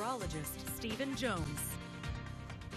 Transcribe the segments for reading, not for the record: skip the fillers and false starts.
meteorologist Stephen Jones.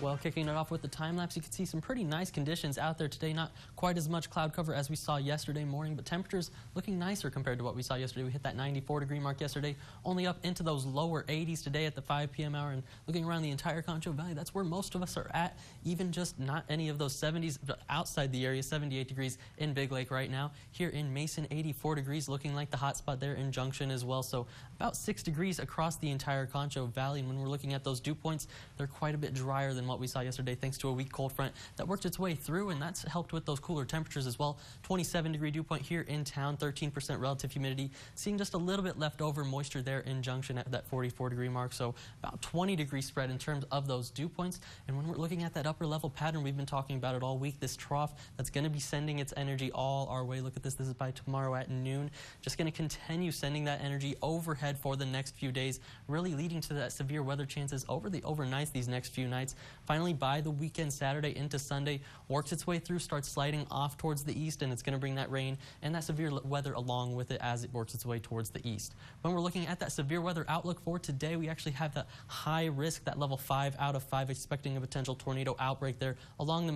Well, kicking it off with the time lapse, you can see some pretty nice conditions out there today. Not quite as much cloud cover as we saw yesterday morning, but temperatures looking nicer compared to what we saw yesterday. We hit that 94-degree mark yesterday, only up into those lower 80s today at the 5 p.m. hour. And looking around the entire Concho Valley, that's where most of us are at, even just not any of those 70s but outside the area. 78 degrees in Big Lake right now. Here in Mason, 84 degrees, looking like the hot spot there in Junction as well. So about 6 degrees across the entire Concho Valley. And when we're looking at those dew points, they're quite a bit drier than what we saw yesterday, thanks to a weak cold front that worked its way through, and that's helped with those cooler temperatures as well. 27-degree dew point here in town, 13% relative humidity, seeing just a little bit leftover moisture there in Junction at that 44-degree mark, so about 20-degree spread in terms of those dew points. And when we're looking at that upper level pattern, we've been talking about it all week, this trough that's going to be sending its energy all our way. Look at this, this is by tomorrow at noon, just going to continue sending that energy overhead for the next few days, really leading to that severe weather chances over the overnights these next few nights. Finally, by the weekend, Saturday into Sunday, works its way through, starts sliding off towards the east, and it's going to bring that rain and that severe weather along with it as it works its way towards the east. When we're looking at that severe weather outlook for today, we actually have that high risk, that level 5 out of 5, expecting a potential tornado outbreak there along the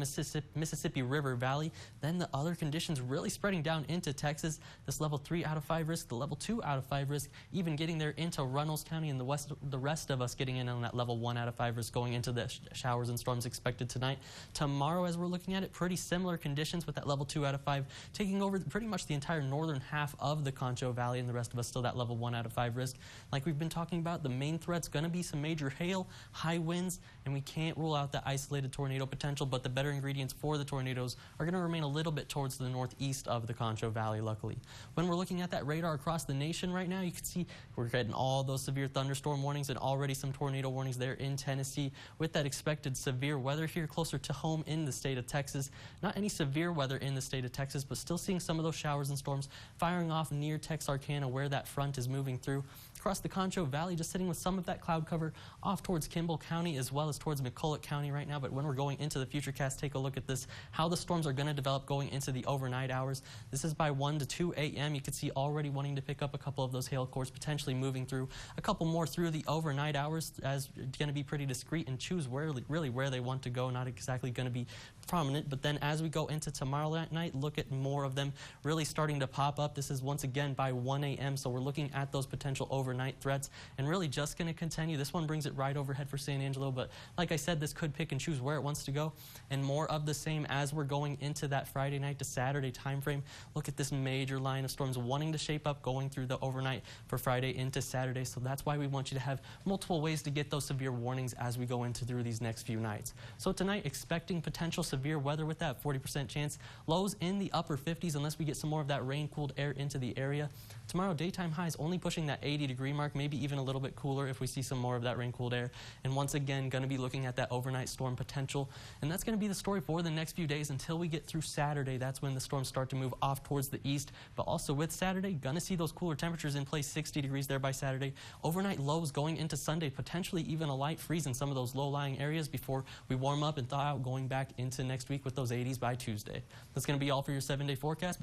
Mississippi River Valley. Then the other conditions really spreading down into Texas. This level 3 out of 5 risk, the level 2 out of 5 risk, even getting there into Runnels County, and the rest of us getting in on that level 1 out of 5 risk going into the showers and storms expected tonight. Tomorrow, as we're looking at it, pretty similar conditions with that level 2 out of 5 taking over pretty much the entire northern half of the Concho Valley, and the rest of us still that level 1 out of 5 risk. Like we've been talking about, the main threat's going to be some major hail, high winds, and we can't rule out that isolated tornado potential, but the better ingredients for the tornadoes are going to remain a little bit towards the northeast of the Concho Valley, luckily. When we're looking at that radar across the nation right now, you can see we're getting all those severe thunderstorm warnings and already some tornado warnings there in Tennessee, with that expected severe weather here closer to home in the state of Texas. Not any severe weather in the state of Texas, but still seeing some of those showers and storms firing off near Texarkana, where that front is moving through. Across the Concho Valley, just sitting with some of that cloud cover off towards Kimball County as well as towards McCulloch County right now. But when we're going into the futurecast, take a look at this, how the storms are going to develop going into the overnight hours. This is by 1 to 2 a.m. You can see already wanting to pick up a couple of those hail cores, potentially moving through a couple more through the overnight hours, as going to be pretty discreet and choose really where they want to go, not exactly going to be prominent. But then as we go into tomorrow night, look at more of them really starting to pop up. This is once again by 1 a.m. So we're looking at those potential overnight threats and really just going to continue. This one brings it right overhead for San Angelo, but like I said, this could pick and choose where it wants to go, and more of the same as we're going into that Friday night to Saturday time frame. Look at this major line of storms wanting to shape up going through the overnight for Friday into Saturday. So that's why we want you to have multiple ways to get those severe warnings as we go into through these next few nights. So tonight, expecting potential severe weather with that 40% chance. Lows in the upper 50s unless we get some more of that rain-cooled air into the area. Tomorrow, daytime highs only pushing that 80-degree mark, maybe even a little bit cooler if we see some more of that rain-cooled air. And once again, going to be looking at that overnight storm potential. And that's going to be the story for the next few days until we get through Saturday. That's when the storms start to move off towards the east. But also with Saturday, going to see those cooler temperatures in place, 60 degrees there by Saturday. Overnight lows going into Sunday, potentially even a light freeze in some of those low-lying areas before we warm up and thaw out going back into next week with those 80s by Tuesday. That's going to be all for your 7-day forecast.